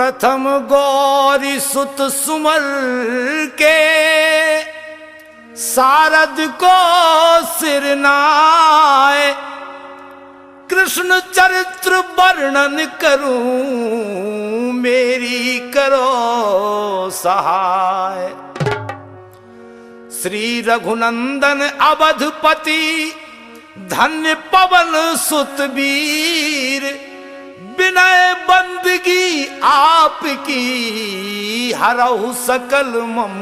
प्रथम गौरी सुत सुमल के सारद को सिरनाए, कृष्ण चरित्र वर्णन करूं मेरी करो सहाय। श्री रघुनंदन अवधपति धन्य पवन सुत वीर, विनय बंदगी आपकी हरहु सकल मम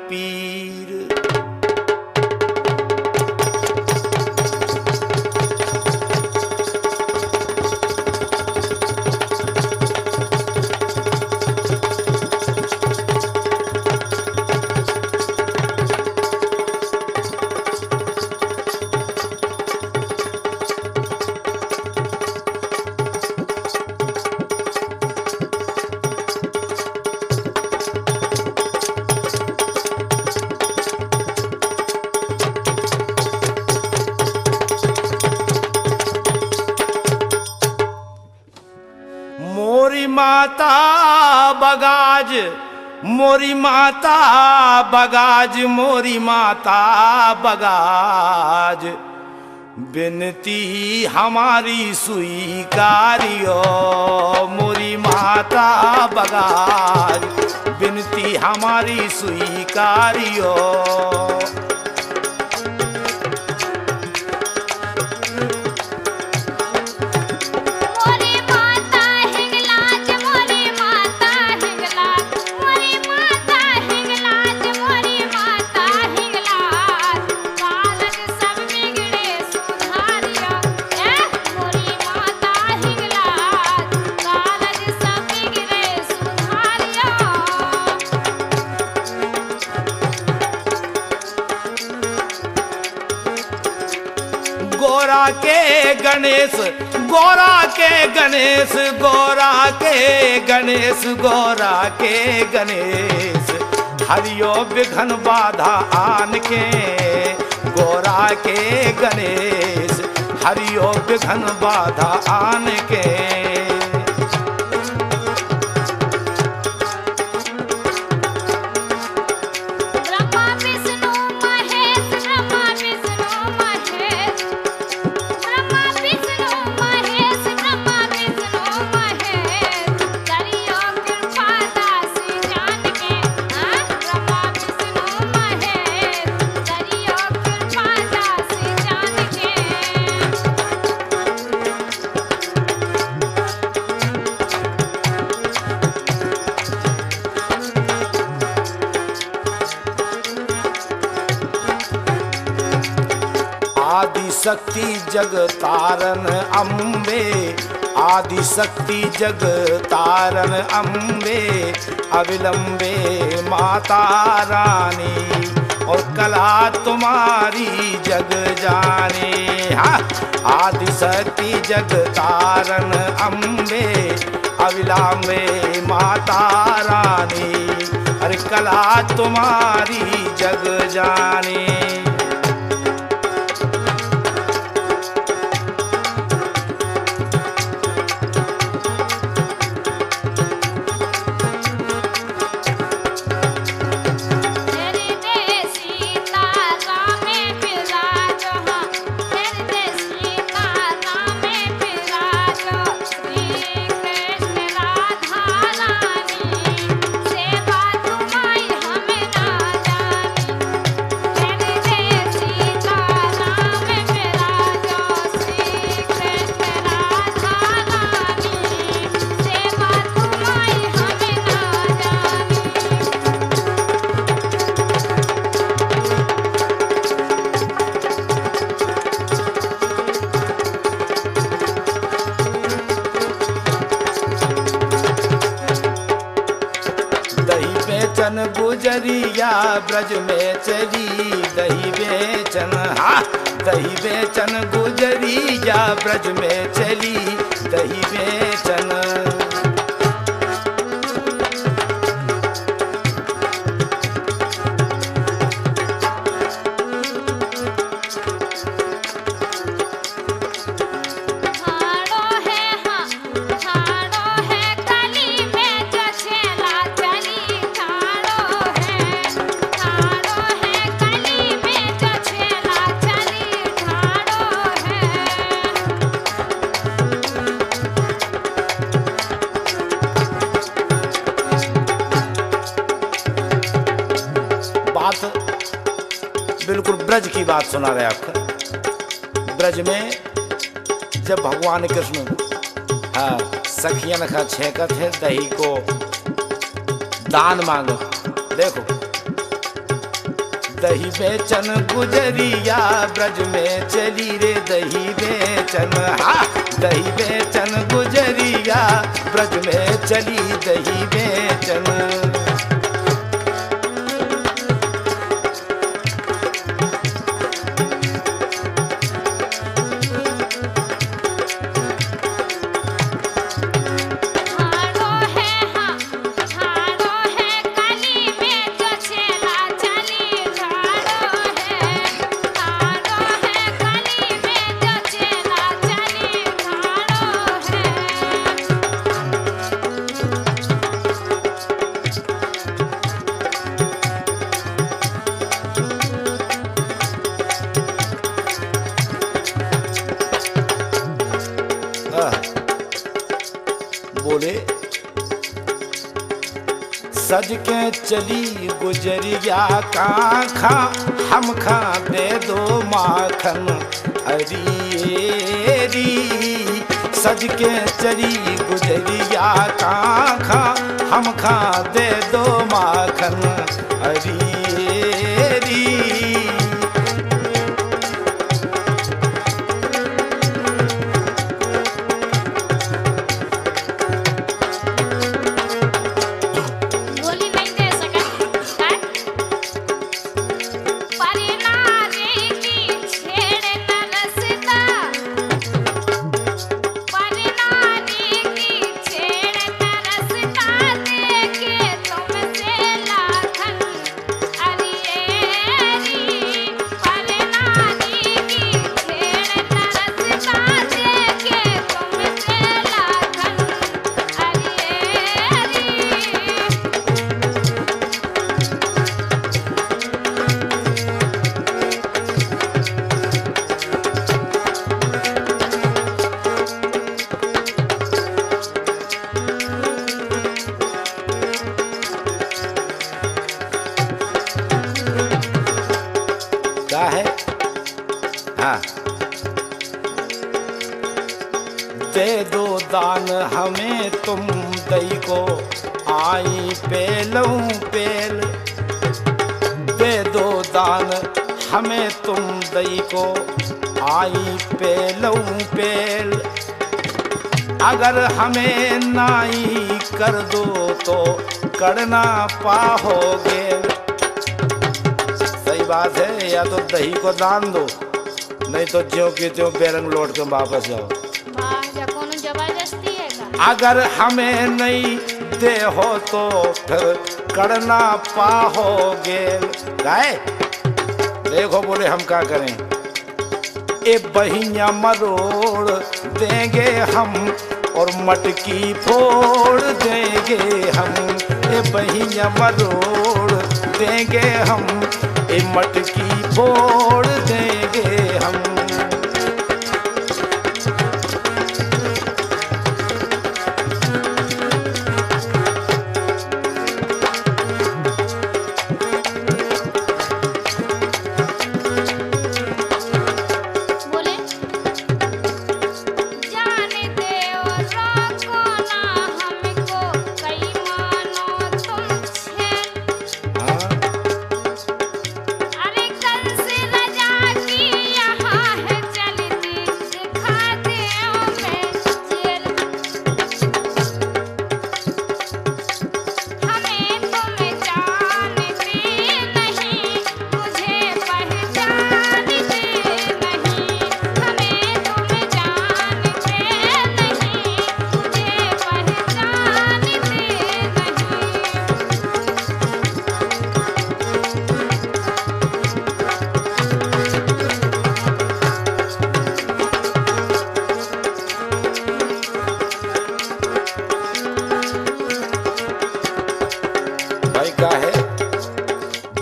पीर। मोरी माता बगाज, मोरी माता बगाज, मोरी माता बगाज, बिनती हमारी स्वीकारियो। मोरी माता बगाज, बिनती हमारी स्वीकारियो। गोरा के गणेश, गोरा के गणेश, गोरा के गणेश, गोरा के गणेश, हरियो विघ्न बाधा आन के। गोरा के गणेश, हरियो विघ्न बाधा आन के। आदि शक्ति जग तारन अम्बे, आदि शक्ति जग तारन अम्बे, अविलंबे माता रानी, और कला तुम्हारी जग जाने। हाँ, आदि शक्ति जग तारन अम्बे, अविलंबे माता रानी, अरे कला तुम्हारी जग जाने। बेचन गुजरिया ब्रज में चली, दही बेचन, हाँ दही बेचन गुजरिया ब्रज में चली, दही बेचन। हाड़ो है काली में बात बिल्कुल ब्रज की बात सुना रहे आपका। ब्रज में जब भगवान कृष्ण सखियन का छेकत है दही को दान मांगत। देखो दही बेचन गुजरिया ब्रज में चली रे दही बेचन, दही बेचन गुजरिया ब्रज में चली दही बेचन। बोले सज के चली गुजरिया का खा हम खा दे दो माखन अरी। सज के चली गुजरिया का खा हम खा दे दो माखन अरी। दे दो दान हमें तुम दही को आई पेलूं पेल। दे दो दान हमें तुम दही को आई पेलूं पेल। अगर हमें नाई कर दो तो करना पाओगे। सही बात है, या तो दही को दान दो नहीं तो ज्यों के त्यों बेरंग लौट के वापस जाओ। जबरदस्ती है का? अगर हमें नहीं दे हो तो फिर करना पाओगे। गाय देखो बोले हम क्या करें। ए बहिया मरोड़ देंगे हम और मटकी फोड़ देंगे हम। ए बहिया मरोड़ देंगे हम, ए मटकी फोड़ देंगे हम।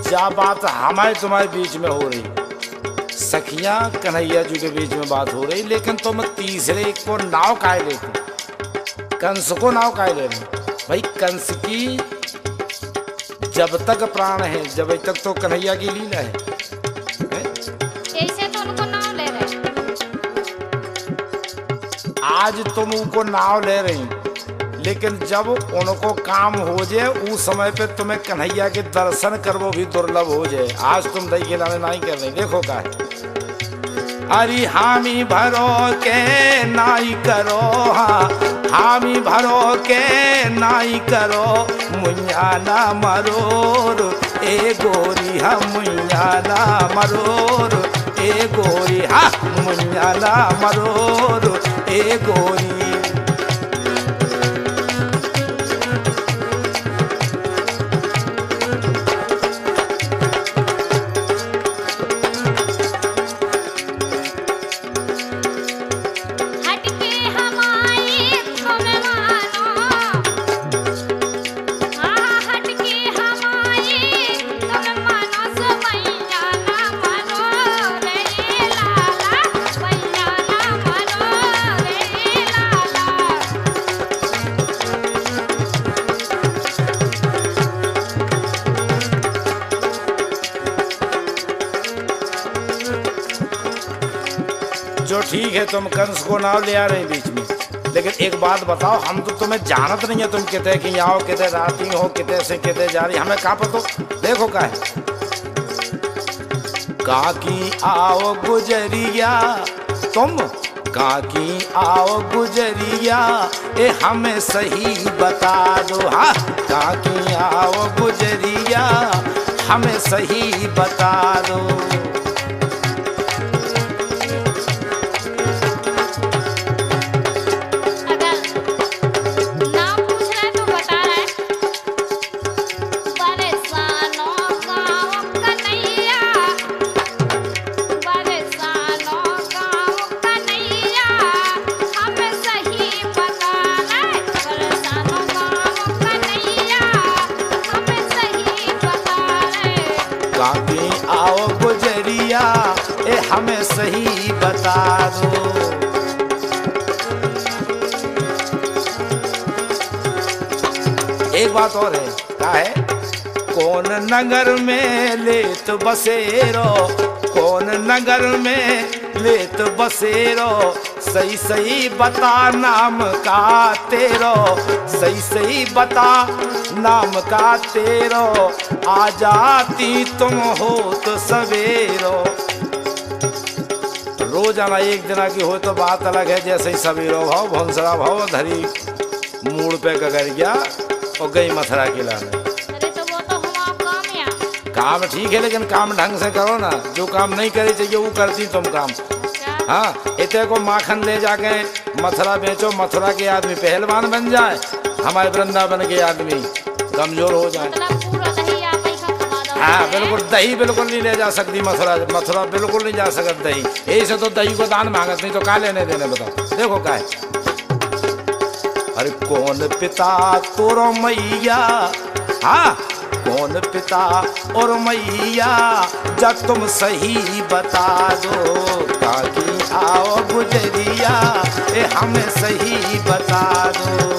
क्या बात हमारे तुम्हारे बीच में हो रही, सखियां कन्हैया जी के बीच में बात हो रही, लेकिन तुम तीसरे को नाव काहे लेते, कंस को नाव काहे ले रहे? भाई कंस की जब तक प्राण है जब तक तो कन्हैया की लीला है। ऐसे तो उनको नाम ले रहे। आज तुम उनको नाव ले रही, लेकिन जब उनको काम हो जाए उस समय पे तुम्हें कन्हैया के दर्शन करवो भी दुर्लभ हो जाए। आज तुम दही के लाने नहीं कर रही। देखो का है, अरे हामी भरो के नाई करो, हाँ हामी भरो के नाई करो, मुइया ना मरोर ए गोरी, हम मुइया ना मरोर ए गोरी, हाँ मुइया ना मरोर ए गोरी। जो ठीक है तुम कंस को नाव ले आ रहे बीच में, लेकिन एक बात बताओ, हम तो तुम्हें जानत नहीं है, तुम कितने की आओ, कितने राती हो, कितने से कितने जा रही, हमें कहाँ पतो। देखो का है, काकी आओ गुजरिया, तुम काकी आओ गुजरिया, ए हमें सही बता दो, हाँ काकी आओ गुजरिया, हमें सही बता दो। काकी आओ गुजरिया, ए हमें सही बता दो। एक बात और है, क्या है, कौन नगर में लेत बसेरो, कौन नगर में लेत बसेरो, सही सही बता नाम का तेरो, सही सही बता नाम का तेरो, आ जाती तुम हो तो सवेरो। रोजाना एक दिन की हो तो बात अलग है, जैसे ही सवेरो भाव भंसरा भाव धरी मूड पे गगर गया और गई मथुरा के लाने। अरे तो वो तो हुआ काम या? काम ठीक है, लेकिन काम ढंग से करो ना, जो काम नहीं करे चाहिए वो करती तुम काम। हाँ इतने को माखन ले जाके मथुरा बेचो, मथुरा के आदमी पहलवान बन जाए, हमारे वृंदावन के आदमी कमजोर हो जाए। हाँ बिल्कुल, दही बिल्कुल नहीं ले जा सकती मथुरा, मथुरा बिल्कुल नहीं जा सकती दही, यही से तो दही को दान मांगत, नहीं तो क्या लेने देने बताओ। देखो क्या है, अरे कौन पिता तोरो मैया, हाँ कौन पिता और मैया, जब तुम सही बता दो, ताकि आओ गुजरिया, ए हमें सही बता दो।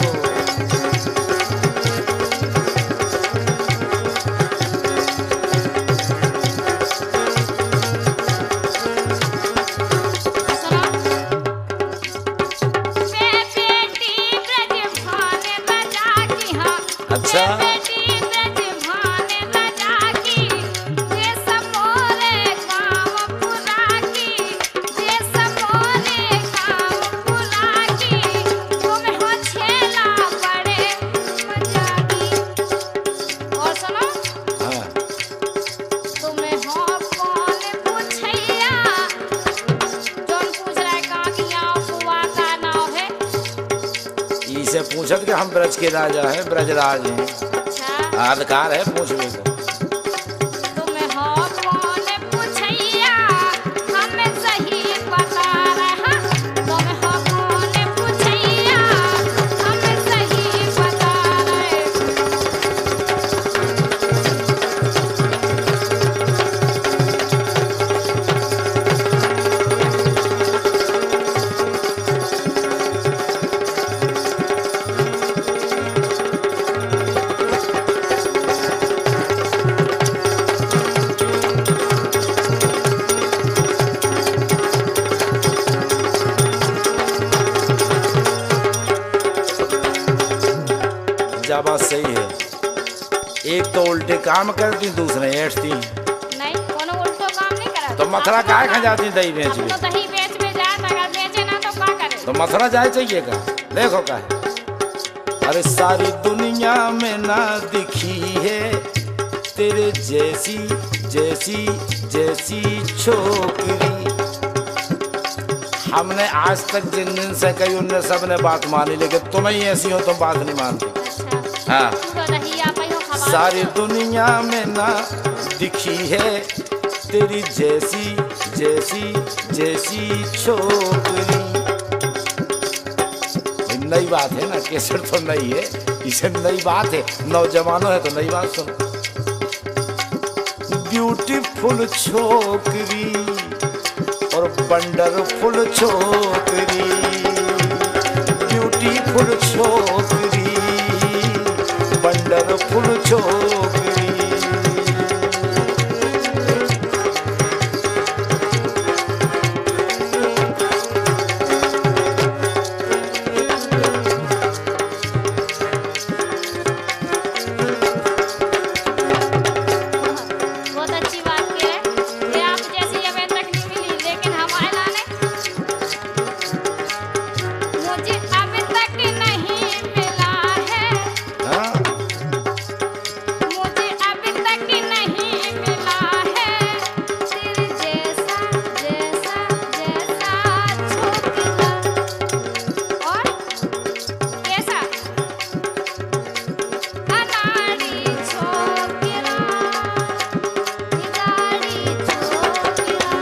अच्छा पूछत के हम ब्रज के राजा हैं, ब्रजराज हैं। अच्छा अधिकार है पूछने को। तो उल्टे काम करती, दूसरे ऐठती। नहीं कोनो उल्टो काम नहीं करा। तो मथुरा काहे खा जाती दही बेच अब के? तो दही बेच में जात, अगर बेचे ना तो क्या करे? तो मथुरा जाए चाहिए का? देखो का है। अरे सारी दुनिया में ना दिखी है तेरे जैसी जैसी जैसी छोकरी। हमने आज तक जिन जिन से कही उनने सबने बात मानी, लेकिन तुम ही ऐसी हो, तुम बात नहीं मानती। अच्छा हाँ, तू तो दही आप ही हो खवा। सारी दुनिया में ना दिखी है तेरी जैसी जैसी जैसी छोकरी। नई बात है ना, केसर तो नई है, इसे नई बात है, नौजवानों है तो नई बात सुनो। ब्यूटीफुल छोकरी और वंडरफुल छोकरी, ब्यूटीफुल छोकरी, वंडरफुल छोकरी। बहुत अच्छी बात की है कि आप जैसी अभी तक नहीं मिली, लेकिन हमारे लाने मुझे अभी तक नहीं मिला है। हाँ? मुझे अभी तक नहीं मिला है तेरे जैसा जैसा जैसा छोकरा। और कैसा अनाड़ी छोकरा, बिगाड़ी छोकरा,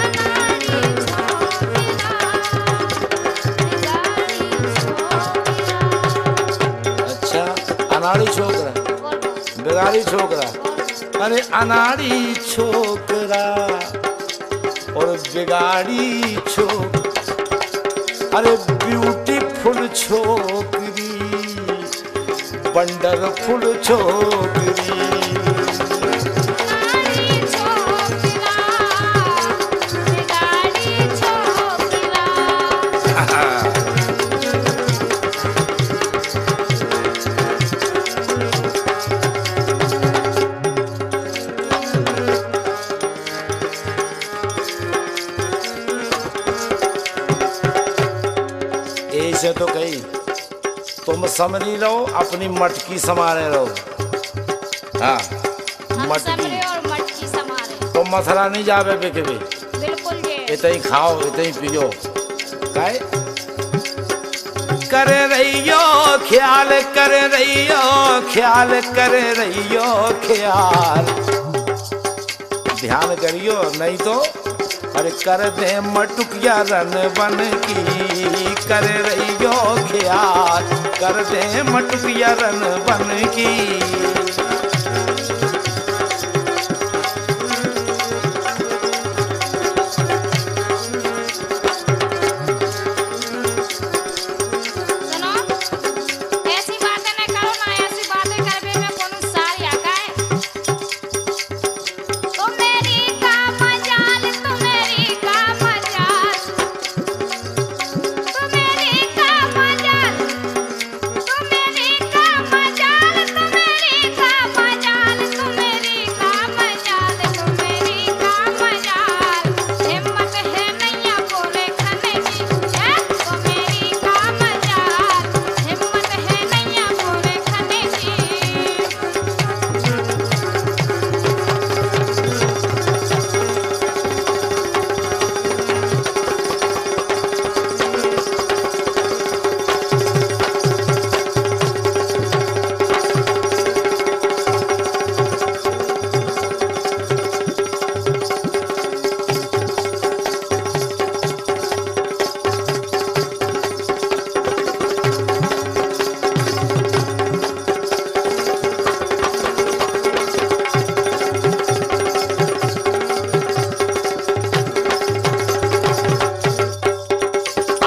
अनाड़ी छोकरा, बिगाड़ी छोकरा। अच्छा, अनाड़ी छोकरा, बोल बोल बिगाड़ी छोकरा। बोल। अरे अनाड़ी छोकरा और बिगाड़ी छोक, अरे ब्यूटीफुल छोकरी, वंडरफुल छोकरी। अनाड़ी छोकरा, बिगाड़ी छोकरा। ऐसे तो कही तुम समझी रहो, अपनी मटकी समारे रहो। हाँ, हम मटकी समरे और मटकी समारे। तो मथुरा नहीं जावे पे कभी, बिल्कुल ये। इतना ही खाओ इतना ही पियो। काहे करे रहियो ख्याल, करे रहियो ख्याल, करे रहियो ख्याल। ध्यान करियो नहीं तो अरे कर दे मटुकिया रन बन की। कर रहियो ख्याल, कर दे मटुकिया रन बन की। सुनो, ऐसी बातें न करो ना, ऐसी बातें करबे में कोनो सार आता है। तो मेरी का मजाल, तो मेरी का मजाल, तो मेरी का मजाल, तो मेरी का मजाल, तो मेरी का मजाल, तो मेरी का मजाल, तो मेरी का मजाल। हिम्मत है नैया बोले खाने की, है तो मेरी का मजाल। हिम्मत है नैया बोले खाने की।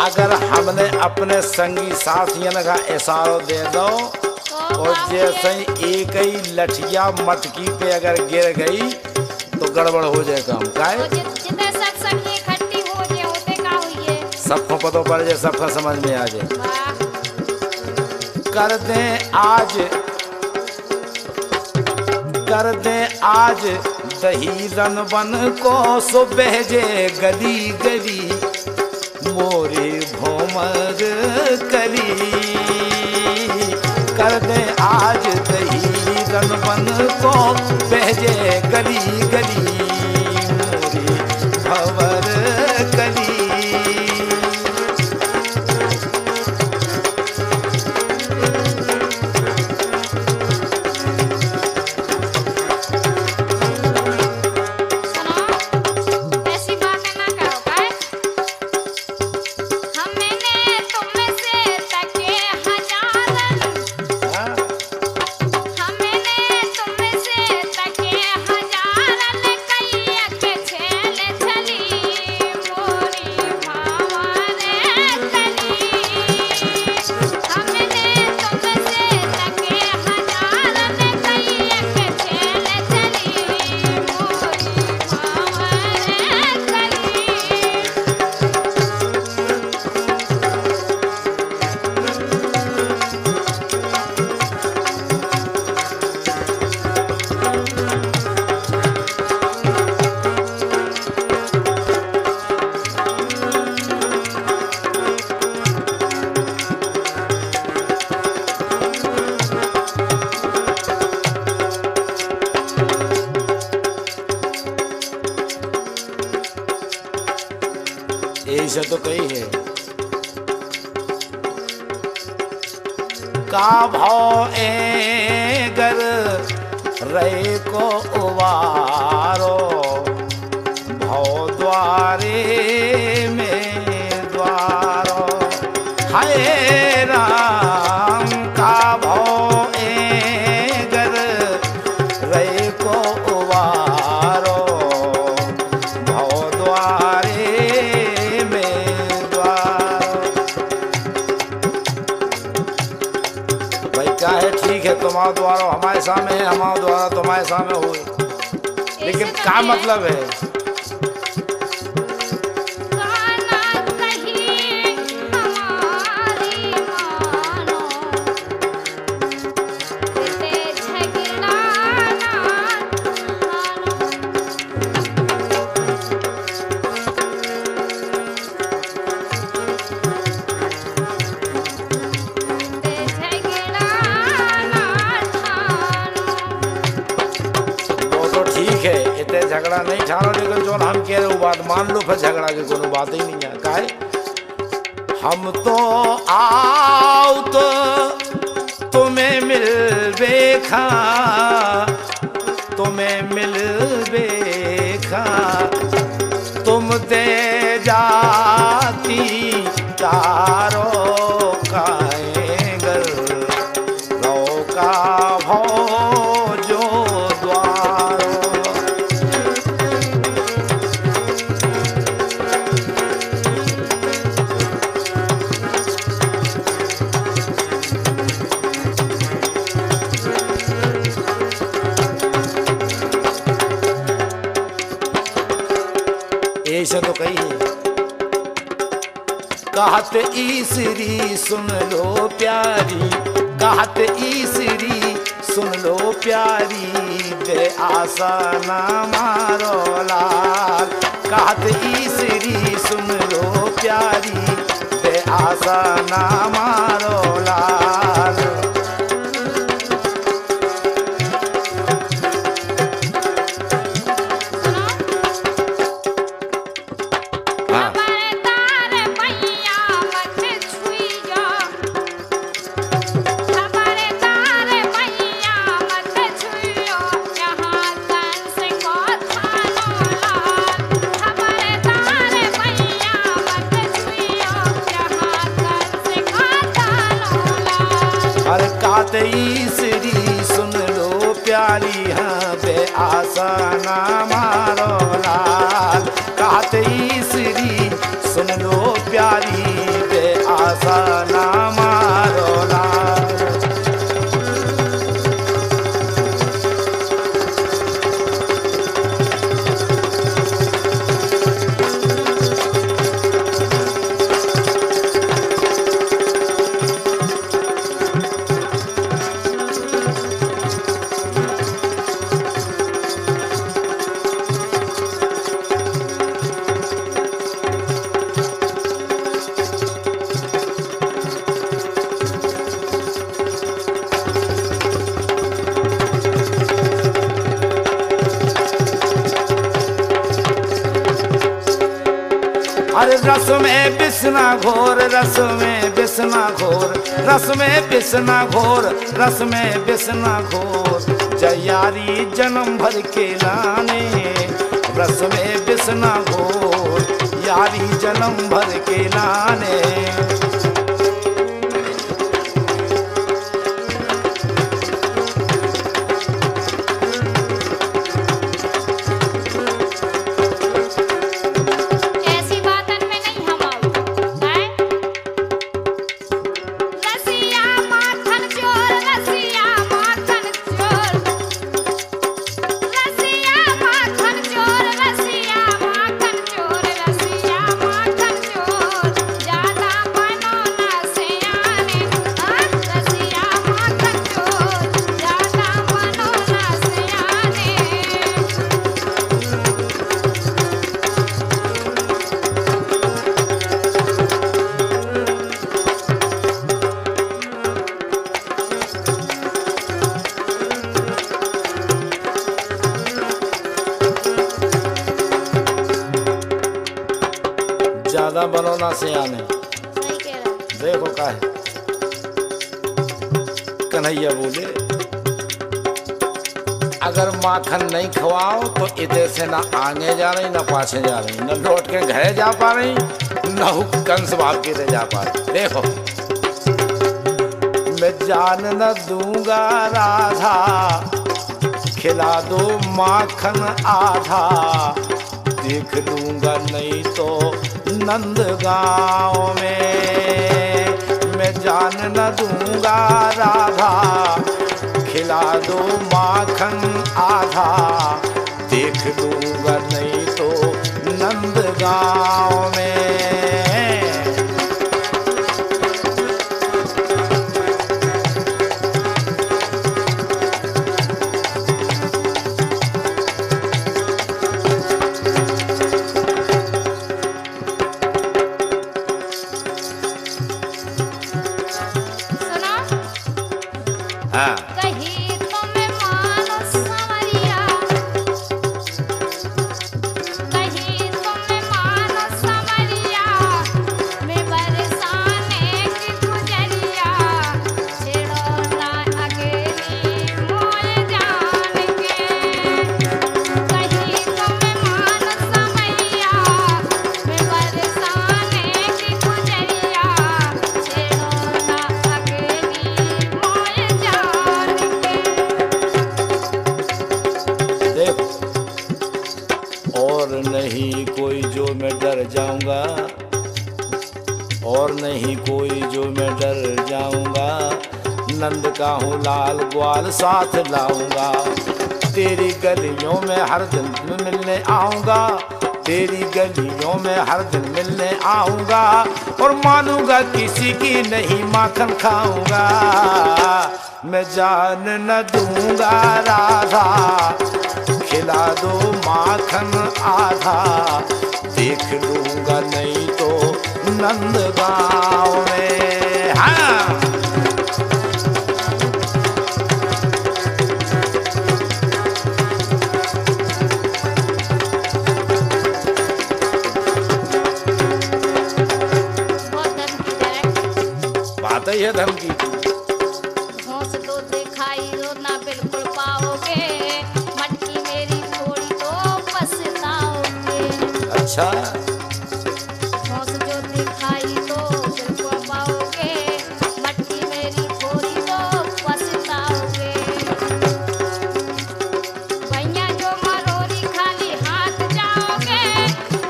अगर हमने अपने संगी साथियन का इशारो दे दो तो और बाबू जैसे ये- ही एक ही लठिया मटकी पे अगर गिर गई तो गड़बड़ हो जाए काम। तो काहे जितने सब सखी इकट्ठी हो जाए होते का हुई है। सबको पता पड़ जाए, सबका समझ में आ जाए। वाह। कर दे आज कर दे आज दही रन बन को सुबह जे गली गली मोरे भोमर कली कर दे आज दही रन बन को बहजे गली गली मोरे भवर कली ऐसा तो कही है का भाव ए गर रे को उवारो भाव द्वारे में द्वारो हाय राम का भाव ए गर रे को उवारो भाव द्वारे ठीक है तुम्हारा द्वारा हमारे सामने है हमारा द्वारा तुम्हारे सामने हो लेकिन क्या मतलब है झगड़ा नहीं ठानो लेकिन जो हम कह रहे वो बात मान लो फिर झगड़ा की कोनो बात ही नहीं है काहे हम तो आओ तो तुम्हें मिल बेखा तुम्हें मिल बेखा तुम दे जाती तारो काएगर रो का भो जो ऐसा तो कही है कहत ईसरी सुन लो प्यारी कहत ईसरी सुन लो प्यारी दे आशा ना मारो लाल कहत ईसरी सुन लो प्यारी दे आशा ना मारो लाल ईसरी सुन लो प्यारी हाँ बे आशा ना मारो लाल कहत ईसरी सुन लो प्यारी बे आशा ना मारो लाल अरे रस में बिसना घोर, रस में बिसना घोर, रस में बिसना घोर, रस में बिसना घोर, जयारी जन्म भर के लाने। रस में बिसना घोर, यारी जन्म भर के लाने। ज्यादा बनो ना सियाने। सही कह रहा है। देखो का है कन्हैया बोले, अगर माखन नहीं खवाओ तो इधर से ना आगे जा रही ना पाछे जा रही, न लौट के घर जा पा रही, न कंस भाग के जा पा रही। देखो मैं जान न दूंगा राधा, खिला दो माखन आधा, देख लूंगा नहीं तो नंद गाँव में। मैं जान न दूंगा राधा, खिला दो माखन आधा, देख लूंगा नहीं तो नंद गाँव में। हाँ। कहीं तुम्हें मानो संवरिया, कहीं तुम्हें मानो संवरिया, मैं बरसाने की गुजरिया, छेड़ो ना अकेली मोए जान के। कहीं तुम्हें मानो संवरिया, मैं बरसाने की गुजरिया, छेड़ो ना अकेली मोए जान के। देखो और नहीं कोई जो मैं डर जाऊंगा, और नहीं कोई जो मैं डर जाऊंगा, नंद का हूँ लाल ग्वाल साथ लाऊंगा। तेरी गलियों में हर दिन मिलने आऊंगा, तेरी गलियों में हर दिन मिलने आऊंगा, और मानूंगा किसी की नहीं माखन खाऊंगा। मैं जान न दूंगा राधा, खिला दो माखन आधा, देख लूंगा नहीं तो नंद गाँव में। हाँ। बहुत धमकी दे रहा है। बात ही है धमकी की। होश तो दिखाई दो ना बिल्कुल पाओगे, मटकी मेरी थोड़ी तो पछताओगे। अच्छा होश जो दिखाई दो बिल्कुल पाओगे, मटकी मेरी थोड़ी तो पछताओगे। भैया जो मरोरी खाली हाथ जाओगे,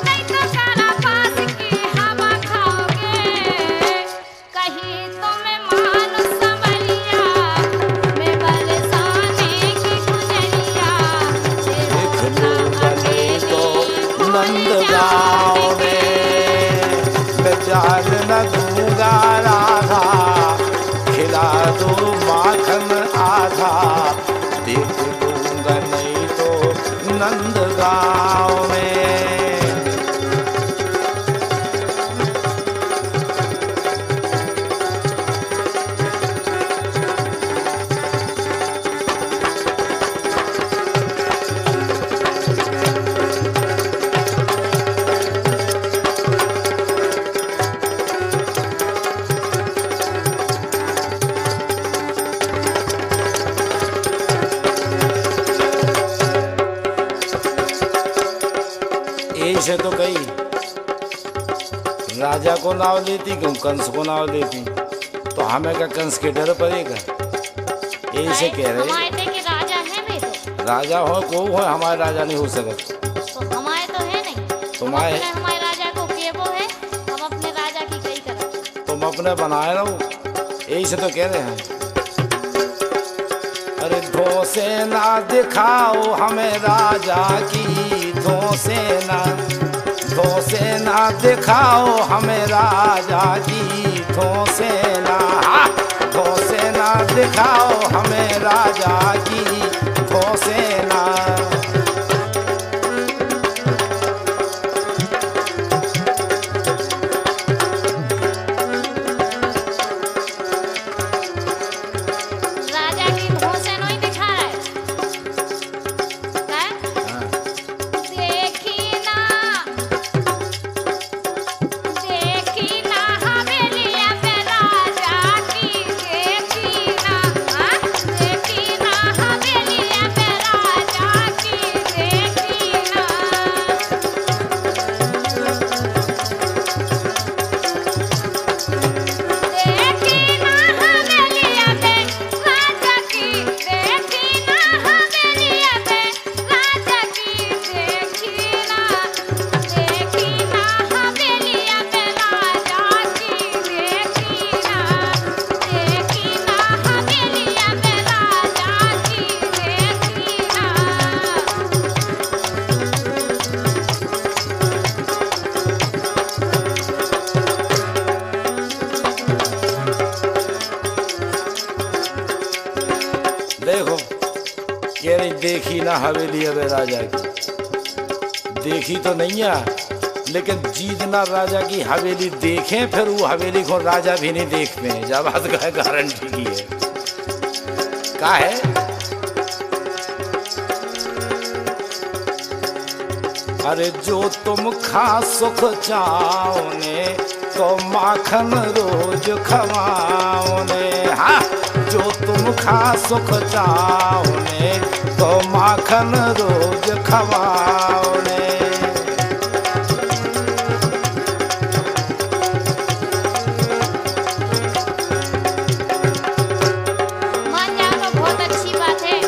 नहीं तो सारा पास की हवा खाओगे। कहीं तुम्हें मानो संवरिया, मैं बरसाने की गुजरिया, देख छेड़ो ना लूंगा नहीं तो अकेली नंद मोए गाँव जान के। में। मैं जान न दूंगा राधा, खिला दो माखन आधा, देख लूंगा नहीं तो नंद गाँव में। यही से तो कही राजा को नाव लेती क्यों कंस को नाव लेती, तो हमें का कंस के डर पड़ेगा, यही से कह रहे हमारे थे कि राजा है भी तो राजा हो को हो हमारे राजा नहीं हो सकता। तो हमारे तो है नहीं, तुम्हारे हमारे राजा को केबो है, हम अपने राजा की कही तरह तुम अपने बनाए रहो, यही से तो कह रहे हैं। अरे धोसे ना दिखाओ हमें राजा की, धोसे ना दिखाओ हमें राजा की, धोसे ना दिखाओ हमें राजा की, धोसे ना। राजा की धोसे नहीं दिखा है, हैं? देखी ना हवेलिया पे राजा की, देखी ना, हाँ? देखी ना हवेलिया पे राजा की, देखी ना। देखी ना हवेलिया पे राजा की, देखी ना हवेलिया पे राजा की, देखी ना। देखी ना हवेलिया पे राजा की, देखी ना। देखी ना हवेलिया पे राजा की, देखी ना। देखो कह रही देखी ना हवेली अब राजा की, देखी तो नहीं है लेकिन जीतना राजा की हवेली देखें फिर वो हवेली को राजा भी नहीं देखते हैं, जब बात का गारंटी की है का है। अरे जो तुम खा सुख चाओने तो माखन रोज खवाओने, हाँ जो तुम खा सुख चाओने तो माखन रोज खवाओने। मान जाओ तो बहुत अच्छी बात है,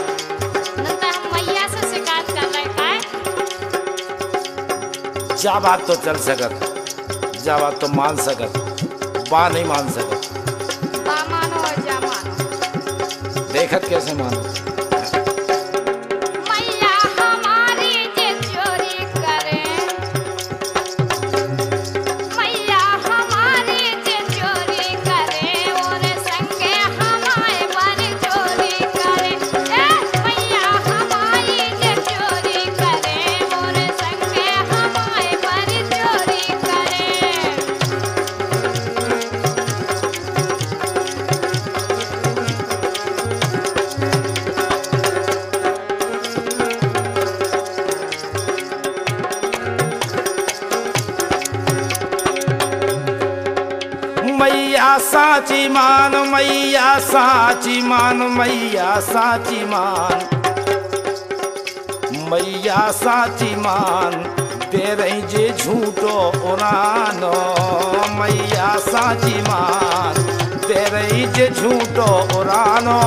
नहीं तो हम मैया से शिकायत कर रहे हैं। जा बात तो चल सकत, जा बात तो मान सकत, बा नहीं मान सकत, बा मानो और जा मानो। देखत कैसे मानो। मैया हमारी जे चोरी करे, मैया हमारी जे चोरी करे, और संगे हमारे पर चोरी करे। मैया हमारी जे चोरी करे, और संगे हमारे पर चोरी करे। मैया साची मान, मैया साची मान, मैया साची मान, मैया साची मान, दे रही जे झूठो उड़ानो, मैया साची मान, दे रही जे झूठो उड़ानो।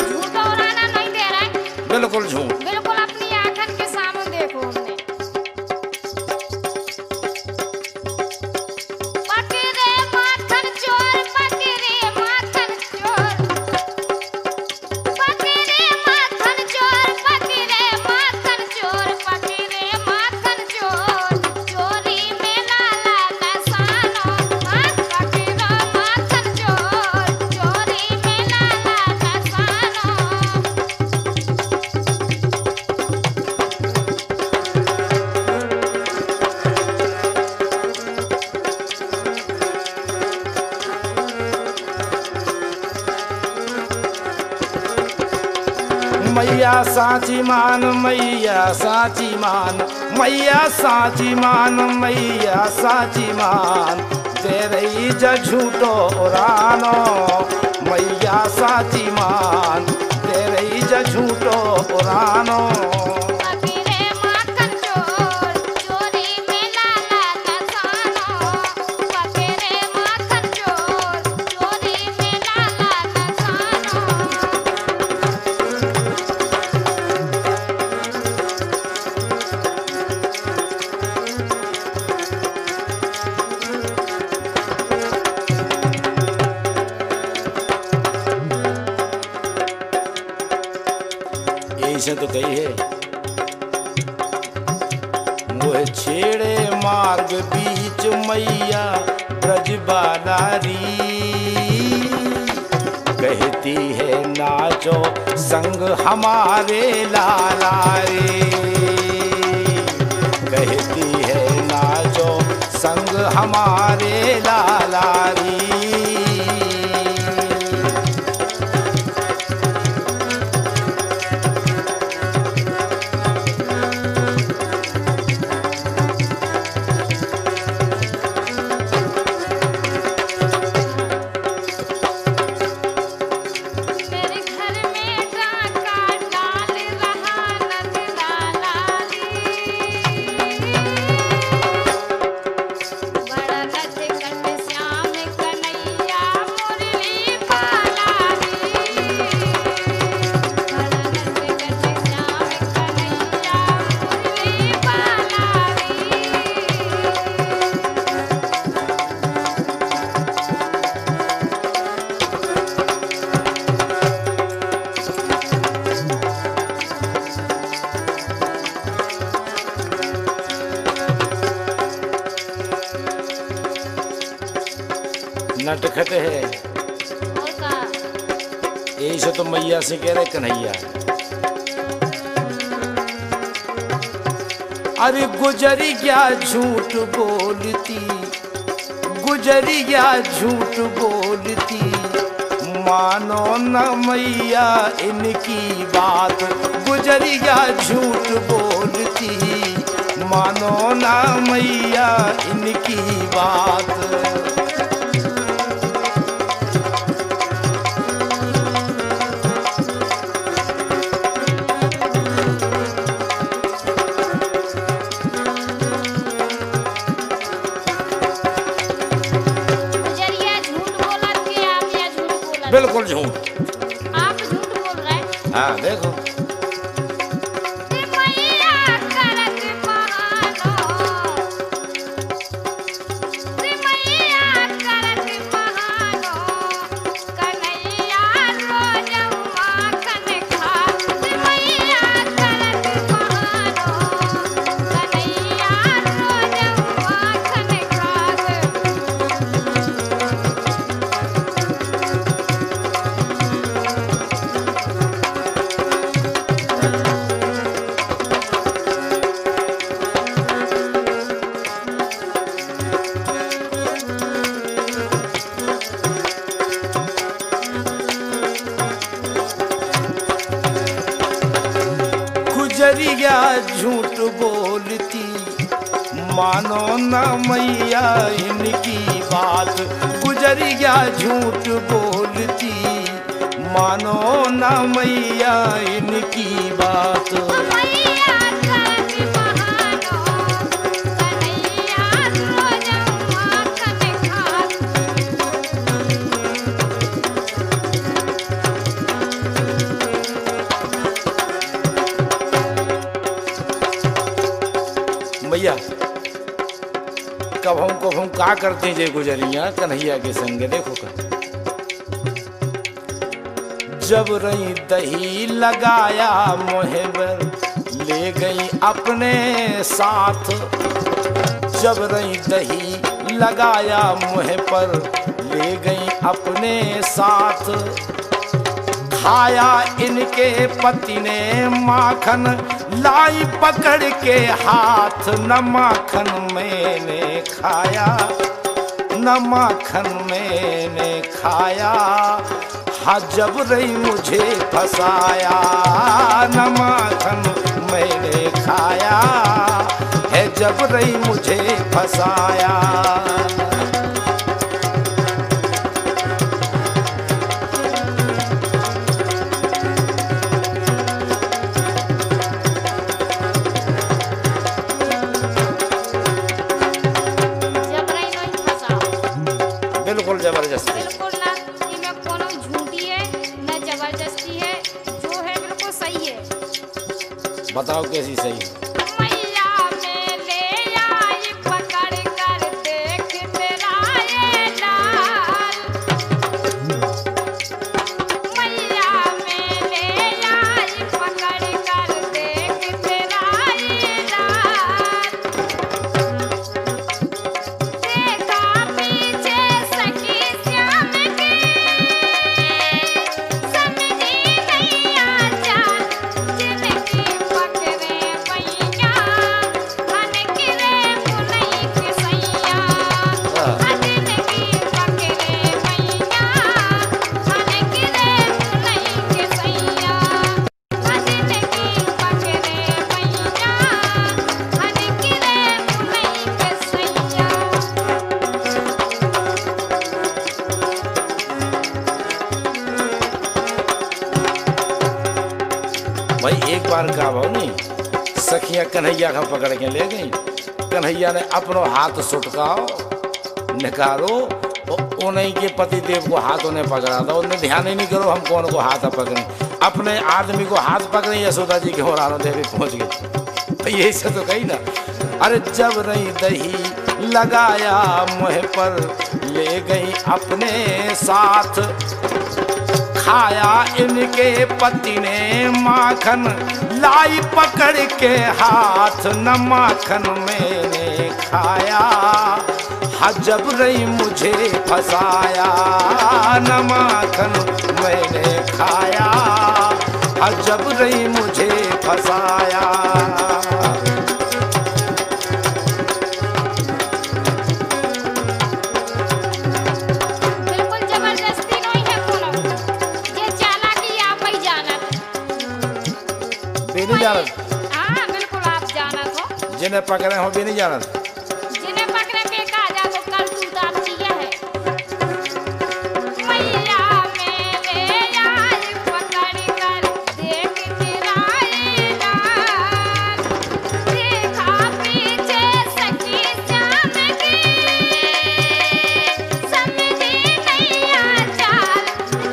झूठा उड़ाना नहीं दे रहा है, बिल्कुल झूठ। बिल्कुल अपनी आंखन के सामने देखो हमने। पकड़े माखन चोर, पकड़े माखन चोर, पकड़े माखन चोर, पकड़े माखन चोर, पकड़े माखन चोर, चोरी में लाला दसानो, हाँ पकड़ो माखन चोर, चोरी में लाला दसानो। मैया साची मान, मैया साची मान, मैया साची मान, मैया साची मान, तेरे ही जा झूठो रानो मैया साची मान तेरे ही जा झूठो रानो पकड़े माखन चोर चोरी में लाला नसानो पकड़े माखन चोर चोरी में लाला नसानो ऐसे तो कही है वो छेड़े मार्ग बीच मैया ब्रजबालारी कहती है नाचो संग हमारे लाला रे कहती है नाचो संग हमारे लाला री मेरे घर में डाका डाल रहा नंदलाला बड़ा नटखट श्याम कन्हैया मुरली बाला बड़ा नटखट श्याम कन्हैया मुरली बाला नटखट है और का यही से तो मैया से कह रहे कन्हैया अरे गुजरी क्या झूठ बोलती गुजरी क्या झूठ बोलती मानो न मैया इनकी बात गुजरी क्या झूठ बोलती मानो न मैया इनकी बात गुजरिया झूठ बोला कि आप या झूठ बोला बिल्कुल झूठ आप झूठ बोल रहे हैं हाँ देखो कि मैया करत बहानो कि मैया करत बहानो कन्हैया रोज माखन खा कि मैया करत बहानो कन्हैया रोज माखन खा गुजरिया झूठ बोलती मानो न मैया इनकी बात गुजरिया झूठ बोलती मानो न मैया इनकी बात मैया करत बहानो कन्हैया रोज माखन खा मैया कब हम का करते जे गुजरिया कन्हैया के संग देखो का जब रही दही लगाया मोहबर ले गई अपने साथ जब रही दही लगाया मुँह पर ले गई अपने साथ खाया इनके पति ने माखन लाई पकड़ के हाथ न माखन मैंने खाया न माखन मैंने खाया हाँ जब रही मुझे फसाया न माखन मैंने खाया है जब रही मुझे फसाया बिल्कुल जबरदस्ती। बिल्कुल ना, इनमें कोनो झूठी है न जबरदस्ती है, जो है बिल्कुल सही है। बताओ कैसी सही? मैया में ले आई पकड़ कर देख तेरा ये लाल। मैया में ले आई पकड़ कर देख तेरा ये लाल। देखा पीछे सखी श्याम की, समझी नहीं आचार, जिनकी पकड़े मैया, मन गिरे मुनई के सैया। जिनकी पकड़े मैया, मन गिरे मुनई के सैया। जिनकी पकड़े मैया, मन गिरे मुनई के सैया। भाई एक बार का भाव नहीं, सखियां कन्हैया का पकड़ के ले गई। कन्हैया ने अपनो हाथ सुटकाओ निकारो, उन्हीं के पति देव को हाथ उन्हें पकड़ा था। उन्हें ध्यान ही नहीं करो हम कौन को हाथ पकड़े, अपने आदमी को हाथ पकड़े। यशोदा जी के हो रानो देवी पहुंच गई। यही से तो कही ना, अरे जब रही दही लगाया मुँह पर, ले गई अपने साथ। खाया इनके पति ने माखन, लाई पकड़ के हाथ, न माखन मैंने खाया। हाँ जब रही मुझे फसाया, न माखन मैंने खाया। हाँ जब रही मुझे फसाया। बिल्कुल जबरदस्ती नहीं है कोनो, ये चालाकी आप ही जानत। भी नहीं जानत, हाँ बिल्कुल आप जानत हो। जिन्हें पकड़े हो भी नहीं जानत। जिन्हें पकड़े पे कहा जा तो कल तू आपकी यह है। मैया में ले आई पकड़ कर देख तेरा ये लाल। देखा पीछे सखी श्याम की, समझी नहीं आचार,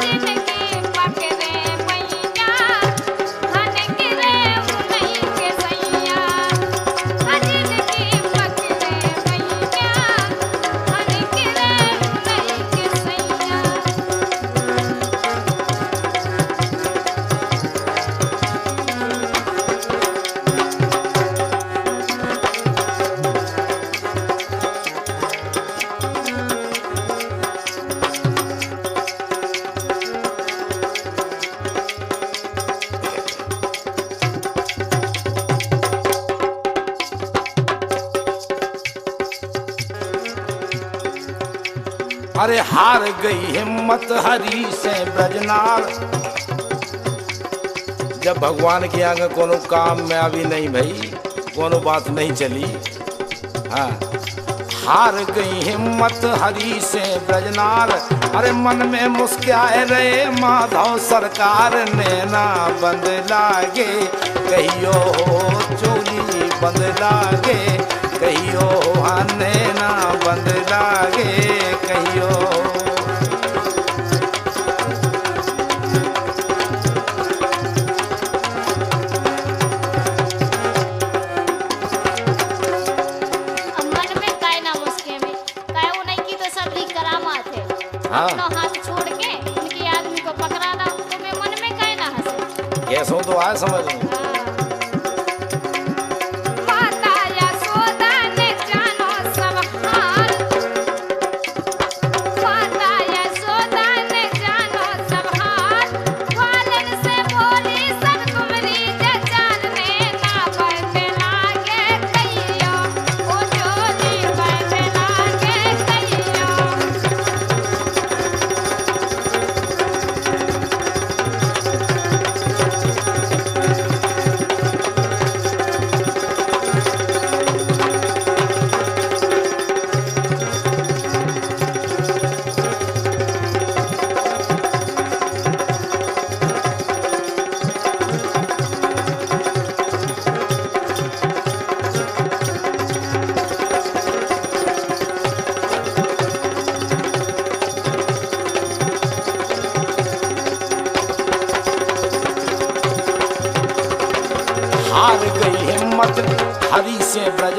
जिनकी पकड़े मैया, मन गिरे मुनई के सैया। जिनकी पकड़े मैया, मन गिरे मुनई के सैया। अरे हार गई हिम्मत हरी से ब्रजनार। जब भगवान के आगे कोनो काम में अभी नहीं भाई, कोनो बात नहीं चली। हाँ हार गई हिम्मत हरी से ब्रजनार। अरे मन में मुस्काए रहे माधव सरकार, नैना बंद लागे कहियो चोली बंद लागे कहियो। हाँ नैना बंद लागे कहियो। अब मन में काय ना मुस्के में काय वो नहीं की तो सब ली करामात है। हाँ। अपना हाथ छोड़ के उनके आदमी को पकड़ा था तो मैं मन में काय ना हंसे। कैसो तो आए समझ में। माता यशोदा ने जानो सब हाल। माता यशोदा ने जानो सब हाल। ग्वालन से बोली सब तुमरी जचाल, नैना बंद लागे कहियो, ओ चोली बंद लागे कहियो।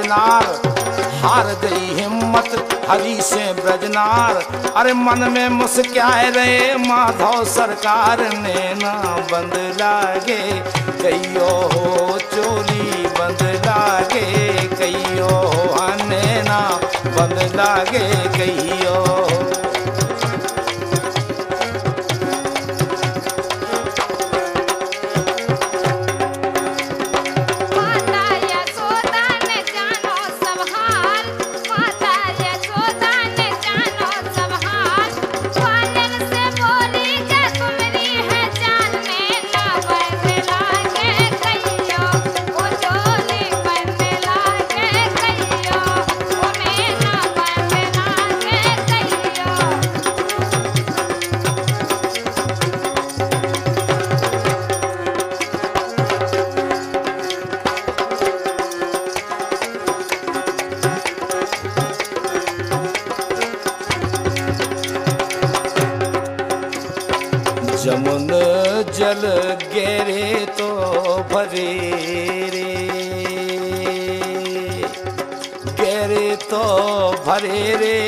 ब्रजनार, हार गई हिम्मत हरि से ब्रजनार। अरे मन में मुस्काए रहे माधव सरकार, नैना बंद लागे कहियो हो चोली बंद लागे कहियो हो, नैना बंद लागे कहियो। माता यशोदा ने जानो सब हाल, माता यशोदा ने जानो सब हाल। वानर से बोली के तुम्हारी है जान, नैना बंद लागे कहियो ओ चोली बंद लागे कहियो ओ, नैना बंद लागे कहियो। जमुन जल गेरे तो भरे रे, गेरे तो भरे रे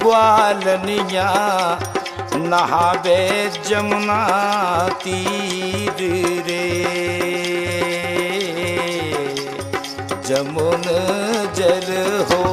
ग्वालनिया, नहावे जमुना तीर रे। जमुन जल हो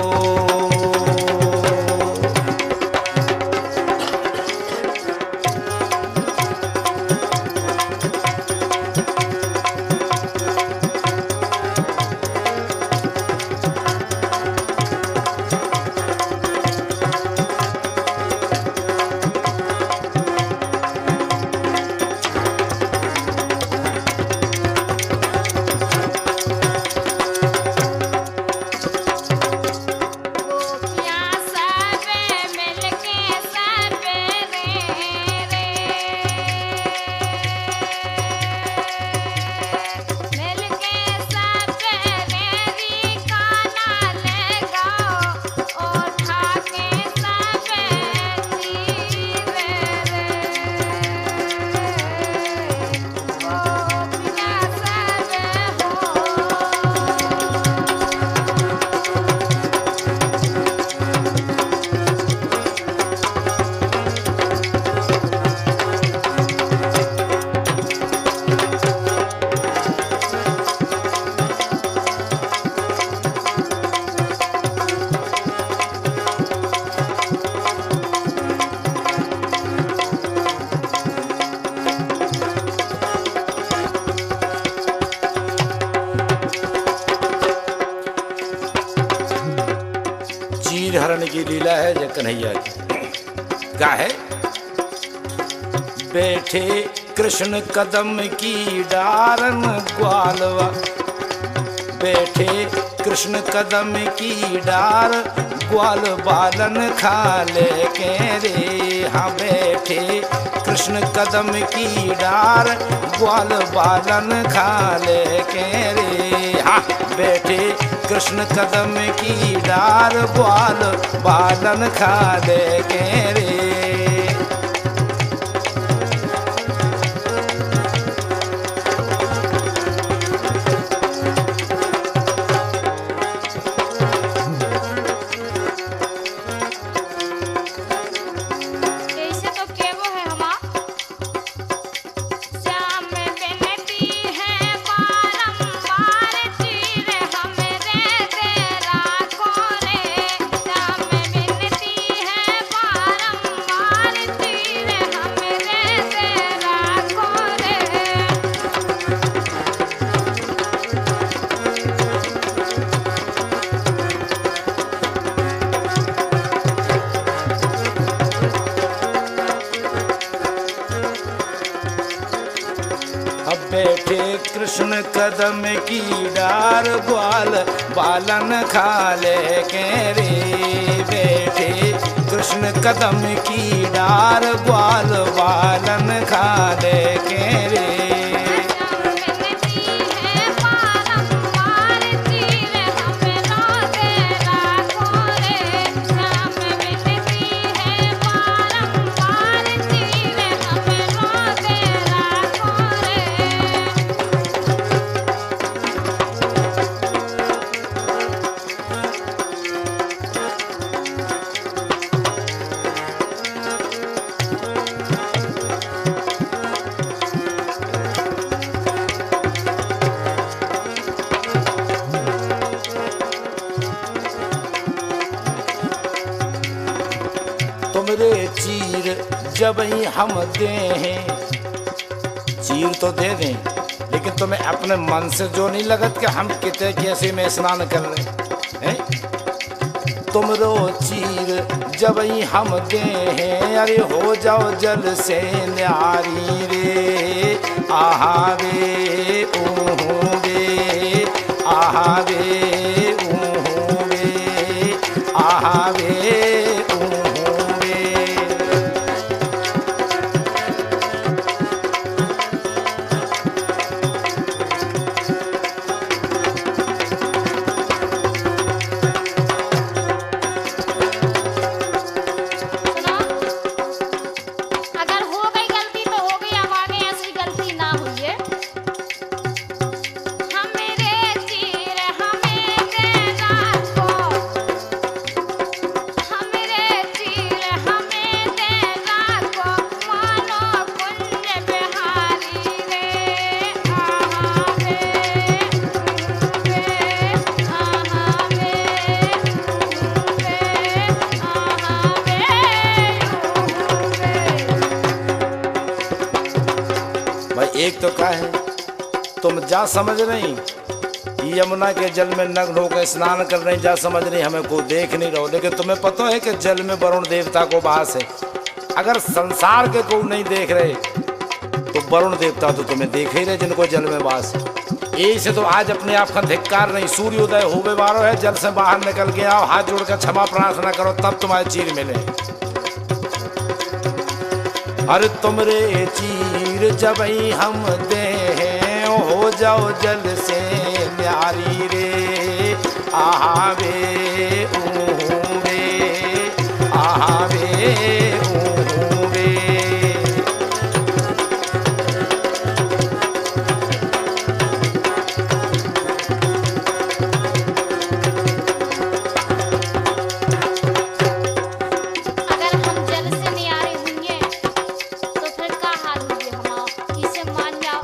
गोपियाँ सबे मिलके सबे रे मिलके सबे री गाना ले गाओ, उठा के सबे जीवे रे। गोपियाँ सबे हो चीर हरण की लीला है जय कन्हैया की। क्या है? बैठे कृष्ण कदम की डारन ग्वालवा, बैठे कृष्ण कदम की डार, ग्वाल बालन खा ले के रे। हाँ बैठे कृष्ण कदम की डार, ग्वाल बालन खा ले के रे। हाँ बैठे कृष्ण कदम की डार, ग्वाल बालन खा ले के रे। ऐसे तो केवो है हमा, श्याम बिनती है बारंबार, चीर हमरे दे राखो रे। श्याम बिनती है बारंबार, चीर हमरे दे राखो रे। अब बैठे कृष्ण कदम की डार, ग्वाल बालन खा ले के रे। बैठे कृष्ण कदम की डार, ग्वाल बालन खा ले के रे। श्याम बिनती है बारंबार, चीर हमरो दे राखो रे। श्याम बिनती है बारंबार, चीर हमरो दे राखो रे। चीर जब ही हम दें, चीर तो दे दें लेकिन तुम्हें अपने मन से जो नहीं लगत कि हम कितने कैसे में स्नान कर रहे हैं। तुमरो चीर जब ही हम दें, अरे हो जाओ जल से न्यारी रे, आहा रे ऊहू रे, आहा रे ऊहू रे, आहा रे ऊहू रे। सुनो, अगर हो गई गलती तो हो गई, अब आगे ऐसी गलती ना हुई है। हमरे चीर हमें देना को, हमरे चीर हमें देना को, मानो पुण्य बिहारी रे, आहा रे ऊहू रे, आहा रे ऊहू रे, आहा रे ऊहू रे। भाई एक तो क्या है, तुम जा समझ रही यमुना के जल में नग्न होकर स्नान कर रही, जा समझ रही हमें को देख नहीं रहो, लेकिन तुम्हें पता है कि जल में वरुण देवता को वास है। अगर संसार के को नहीं देख रहे तो वरुण देवता तो तुम्हें देख ही रहे जिनको जल में वास है। यही से तो आज अपने आप का धिक्कार नहीं, सूर्योदय होवे वारो है, जल से बाहर निकल के आओ, हाथ जोड़कर क्षमा प्रार्थना करो, तब तुम्हारे चीर मिले। अरे तुमरे चीर जब ही हम दें, हो जाओ जल से न्यारी रे, आहा वे ऊहू वे, आहा वे ऊहू वे। अगर हम जल से न्यारे होंगे तो फिर का हाल होगी हमारा, इसे मान जाओ।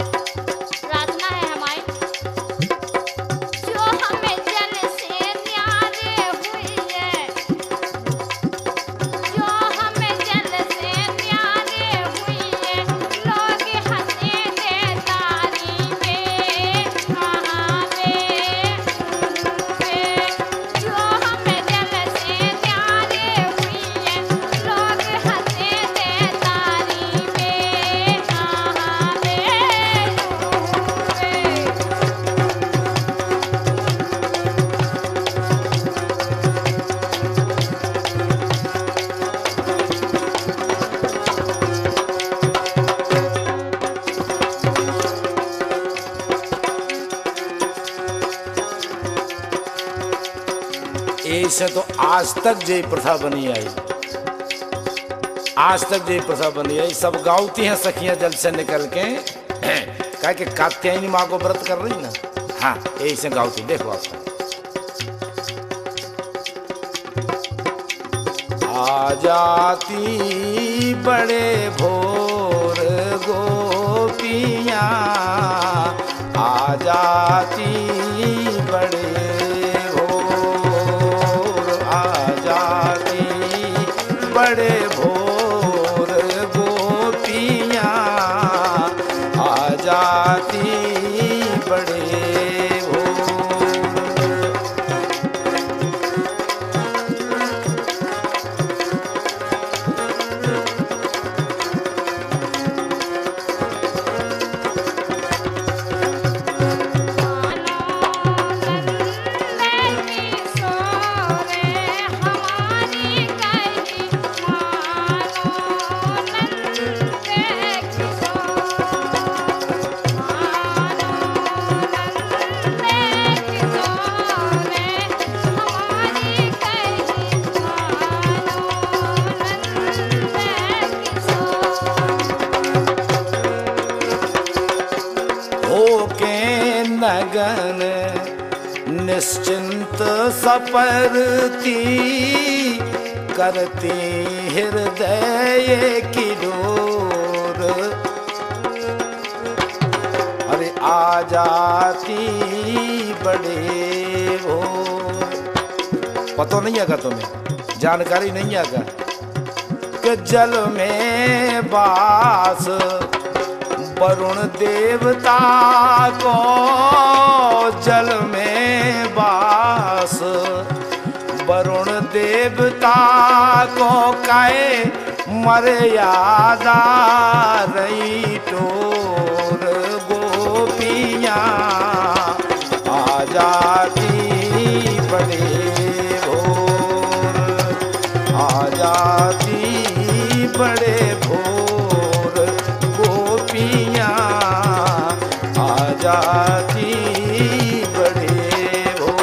प्रार्थना है हमारी, जो हमें जल से न्यारे हुई है, जो हमें जल से न्यारे हुई है, लोग हंसेंगे तारी में, आहा वे ऊहू वे। जो हमें जल से न्यारे हुई है, लोग हंसेंगे तारी में, आहा वे ऊहू वे। ऐसे तो आज तक ये प्रथा बनी आई, आज तक ये प्रथा बनी आई। सब गाँवती हैं सखियां जल से निकल के, कह के कात्यायनी माँ को व्रत कर रही ना, हाँ यही से गाँवती। देखो आप, आ जाती बड़े भोर गोपियाँ, आ जाती बड़े भोर, आ जाती बड़े भोर गोपियाँ, आ जाती बड़े भोर। लगन निश्चिंत सपरती करती हृदय की डोर। अरे आ जाती बड़े भोर। पता नहीं आगा तुम्हें, जानकारी नहीं आगा के जल में वास वरुण देवता को जल में वास वरुण देवता को काए मर्यादा रही टोर गोपियाँ आ जाती बड़े भोर आ जाती बड़े भोर गोपियाँ आ जाती बड़े भोर।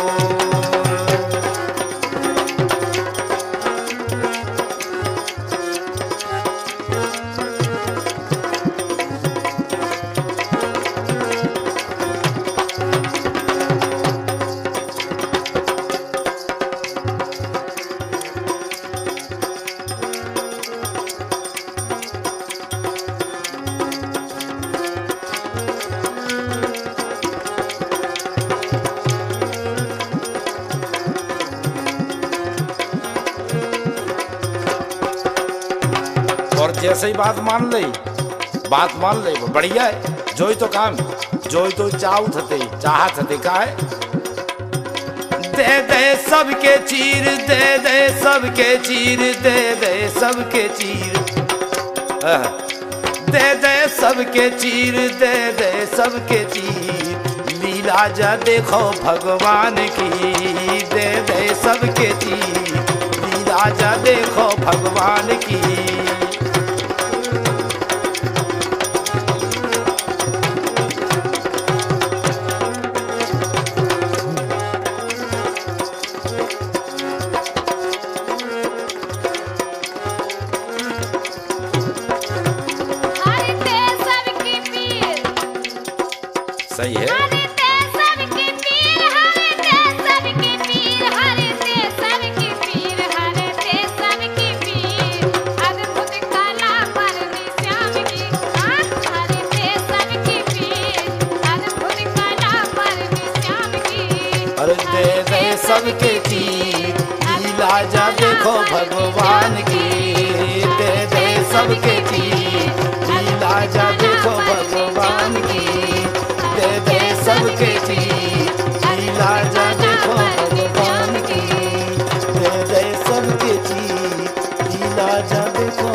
और जैसे ही बात मान ले वो बढ़िया है। जो ही तो काम जो ही तो चाहत हते का है दे दे सबके चीर दे दे सबके चीर दे दे सबके चीर दे दे सबके चीर दे दे सबके चीर लीला जा देखो भगवान की दे दे सबके चीर लीला जा देखो भगवान की। हरते सबकी पीर सही है। हरते सबकी पीर हरते सबकी पीर हरते सबकी पीर हरते सबकी पीर अद्भुत कला परमी श्याम की हरते सबकी पीर अद्भुत कला परमी श्याम की। अरे दे दे सबके चीर लीला जा देखो भगवान की दे दे सबके चीर लीला जा देखो भगवान की दे दे सबके चीर लीला जा देखो भगवान की दे दे सबके चीर लीला जा देखो